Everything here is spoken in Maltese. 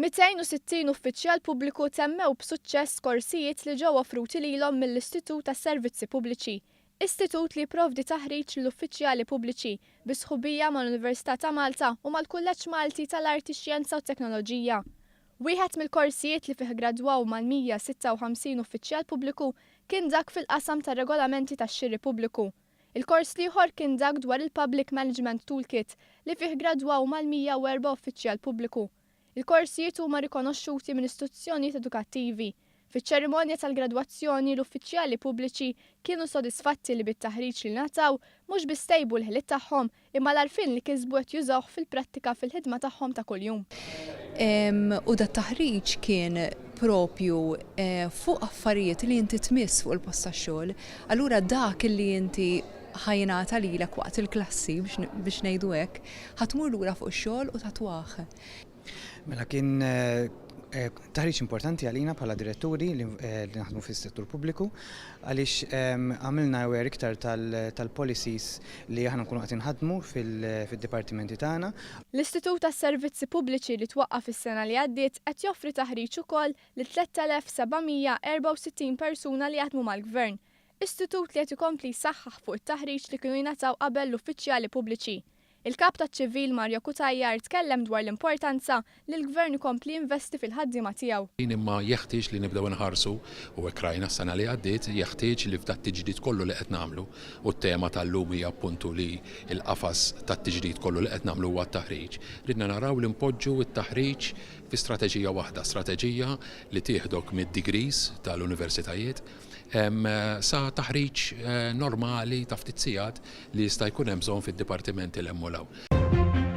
260 uffiċjal pubbliku temmew b'suċċess korsijiet li ġew offruti lilhom mill-Istitut tas-Servizzi Pubbliċi. Istitut li jipprovdi taħriġ lill-uffiċjali pubbliċi bi sħubija mal-Università ta' Malta u mal-Kulleġġ Malti tal-Arti, Xjenza u Teknoloġija. Wieħed mill-korsijiet li fih gradwaw mal-156 uffiċjal pubbliku kien dak fil-qasam tar-regolamenti tax-xiri pubbliku. Il-kors ieħor kien dak dwar il-Public Management Toolkit li fih gradwaw mal-104 uffiċjal pubbliku. Il-korsijiet huma rikonoxxuti minn istituzzjonijiet edukattivi. Fiċ-ċerimonja tal-gradwazzjoni l-uffiċjali pubbliċi kienu sodisfatti li bit-taħriġ li nataw mhux biss tejbu l-ħiliet tagħhom imma l-għarfien li kisbu qed juzawh fil-prattika fil-ħidma tagħhom ta' kuljum. U da taħriġ kien propju fuq affarijiet li inti tmiss fuq il-post tax-xogħol, allura dak li inti ħajnata lilek waqt il-klassi biex ngħidu hekk, ħatmur lura fuq ix-xogħol u tatwaħ. Mela kien taħriġ importanti għalina bħala diretturi li naħdmu fis-settur pubbliku għaliex għamilna aware iktar tal-policies li aħna nkunu qed inħadmu fid-dipartimenti tagħna. L-Istitut tas-Servizzi Pubbliċi li twaqqaf is-sena li għaddiet qed joffri taħriġ ukoll li 3764 persuna li jaħdmu mal-Gvern. Istitut li qed ikompli jsaħħaħ fuq it-taħriġ li kienu jingħataw qabel l-uffiċjali pubbliċi. Il-kap taċ-ċivil Marja Kutajjar tkellem dwar l-importanza li l-Gvern ikompli jinvesti fil-ħaddiema tiegħu. Imma jeħtieġ li nibdew nħarsu u hekk rajna s-sena li għaddiet jeħtieġ li f'dat tiġdid kollu li qed nagħmlu u t-tema tal-lum hija appuntu li l-qafas tat-tiġdid kollu li qed nagħmlu huwa t-taħriġ. Ridna naraw li npoġġu t-taħriġ fi strateġija waħda, strateġija li tieħdok mid-degrees tal-universitajiet sa taħriġ normali ta' ftit sigħat li jista' jkun hemm bżonn fid-dipartimenti l-emmulaw.